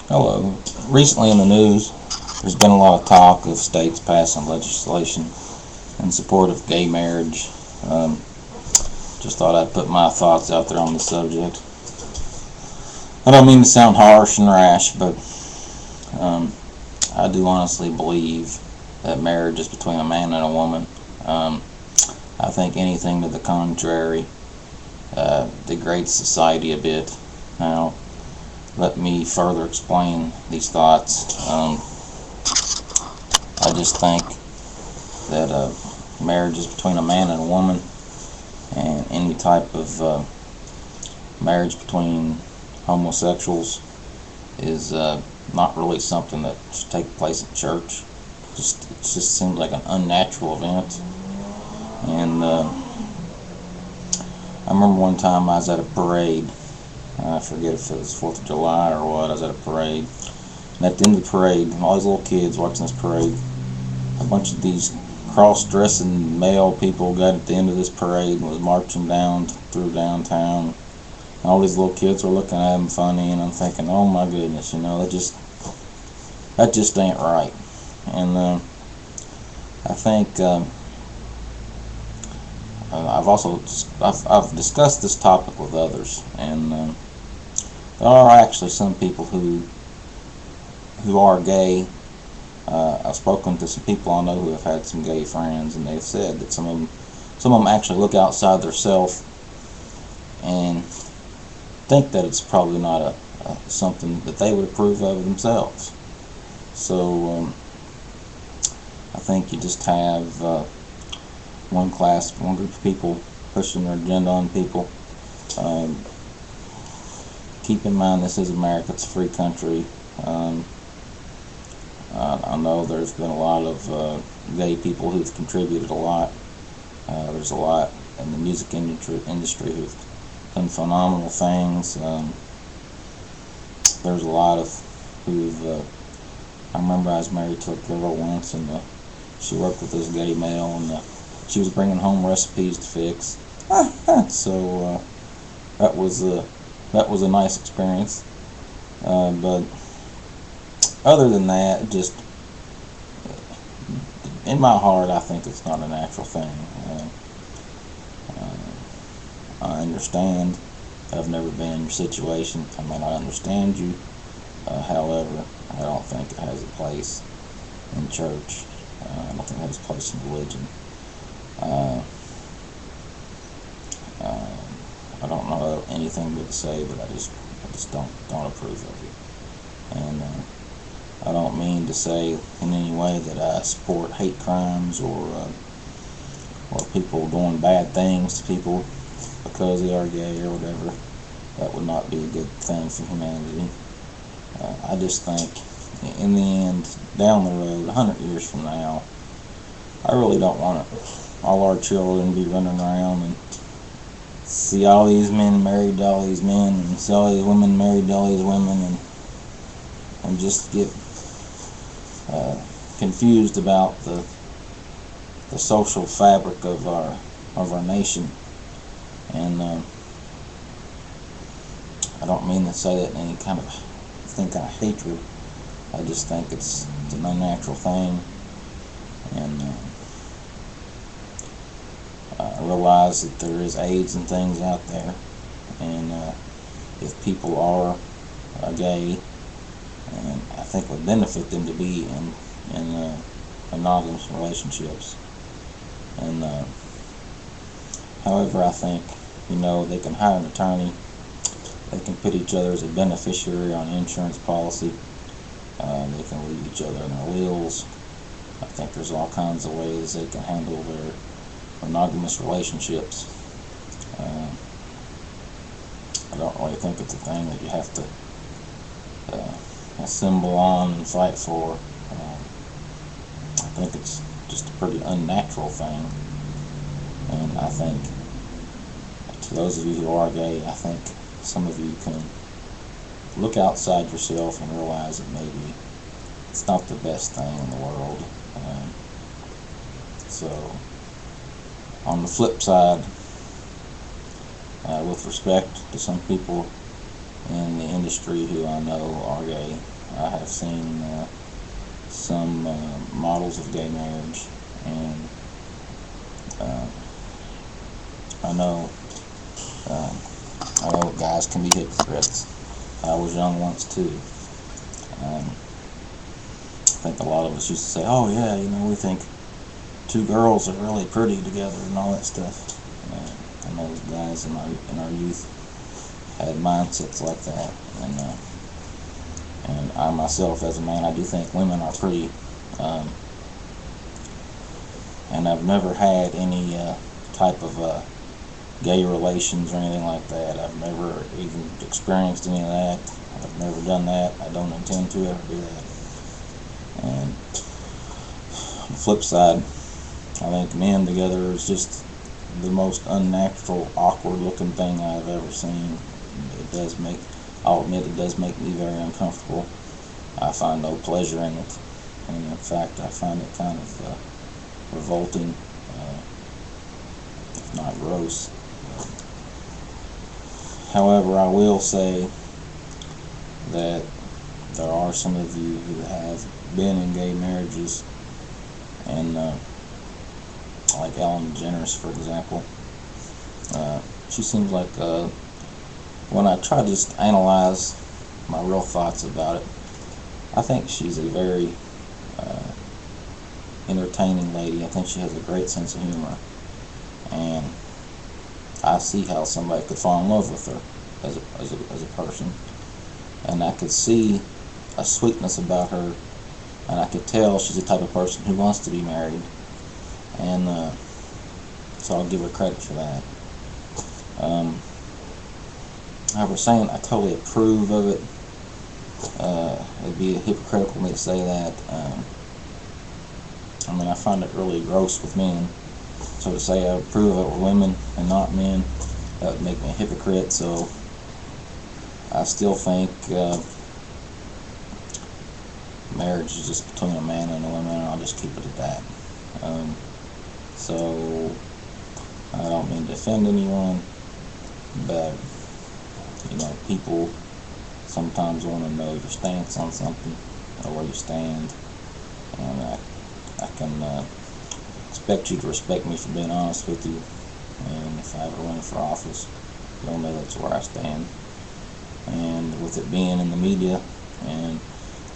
Hello. Recently in the news, there's been a lot of talk of states passing legislation in support of gay marriage. Um, just thought I'd put my thoughts out there on the subject. I don't mean to sound harsh and rash, but um, I do honestly believe that marriage is between a man and a woman. Um, I think anything to the contrary degrades society a bit. Now, let me further explain these thoughts. I just think that marriage is between a man and a woman, and any type of marriage between homosexuals is not really something that should take place in church. It just seems like an unnatural event. And I remember one time I was at a parade. I forget if it was 4th of July or what. I was at a parade. And at the end of the parade, all these little kids watching this parade, a bunch of these cross-dressing male people got at the end of this parade and was marching down through downtown. And all these little kids were looking at them funny, and I'm thinking, oh my goodness, that just ain't right. And I think I've discussed this topic with others, and there are actually some people who are gay. I've spoken to some people I know who have had some gay friends, and they've said that some of them actually look outside their self and think that it's probably not something that they would approve of themselves. So I think you just have one group of people pushing their agenda on people. Keep in mind, this is America. It's a free country. I know there's been a lot of gay people who've contributed a lot. There's a lot in the music industry who've done phenomenal things. There's a lot of who've. I remember I was married to a girl once, and she worked with this gay male, and she was bringing home recipes to fix. So that was a nice experience. But other than that, just in my heart, I think it's not a natural thing. I understand. I've never been in your situation. I may not understand you. However, I don't think it has a place in church. I don't think it has a place in religion. I don't know anything good to say, but I just don't approve of it. And I don't mean to say in any way that I support hate crimes or people doing bad things to people because they are gay or whatever. That would not be a good thing for humanity. I just think, in the end, down the road, 100 years from now, I really don't want all our children to be running around and see all these men married to all these men, and see all these women married to all these women, and just get confused about the social fabric of our nation. And I don't mean to say that in any kind of hatred. I just think it's an unnatural thing, and I realize that there is AIDS and things out there, and if people are gay, and I think it would benefit them to be in monogamous relationships. And however, I think they can hire an attorney. They can put each other as a beneficiary on an insurance policy. They can leave each other in their wills. I think there's all kinds of ways they can handle their monogamous relationships. I don't really think it's a thing that you have to assemble on and fight for. I think it's just a pretty unnatural thing. And I think, to those of you who are gay, I think some of you can look outside yourself and realize that maybe it's not the best thing in the world. So, on the flip side, with respect to some people in the industry who I know are gay. I have seen some models of gay marriage, and I know guys can be hypocrites. I was young once too. I think a lot of us used to say, "Oh yeah, we think two girls are really pretty together," and all that stuff. I know guys in our youth had mindsets like that, and I myself, as a man, I do think women are pretty. And I've never had any type of gay relations or anything like that. I've never even experienced any of that. I've never done that. I don't intend to ever do that. And on the flip side, I think men together is just the most unnatural, awkward looking thing I've ever seen. I'll admit, it does make me very uncomfortable. I find no pleasure in it. And in fact, I find it kind of revolting, if not gross. However, I will say that there are some of you who have been in gay marriages, and like Ellen DeGeneres, for example. She seems like, when I try to just analyze my real thoughts about it, I think she's a very entertaining lady. I think she has a great sense of humor, and I see how somebody could fall in love with her as a person, and I could see a sweetness about her, and I could tell she's the type of person who wants to be married, and so I'll give her credit for that. I was saying I totally approve of it. It'd be hypocritical of me to say that. I find it really gross with men. So to say I approve of it with women and not men, that would make me a hypocrite. So I still think marriage is just between a man and a woman, and I'll just keep it at that. So I don't mean to offend anyone, but people sometimes want to know your stance on something, or where you stand, and I can expect you to respect me for being honest with you. And if I ever run for office, you'll know that's where I stand. And with it being in the media and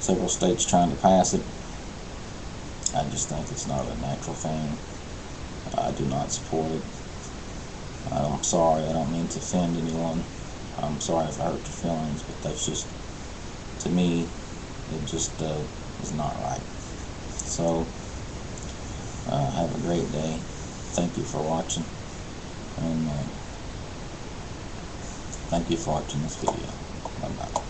several states trying to pass it, I just think it's not a natural thing. I do not support it. I'm sorry, I don't mean to offend anyone. I'm sorry if I hurt your feelings, but that's just, to me, it just is not right. So, have a great day. Thank you for watching, and thank you for watching this video. Bye-bye.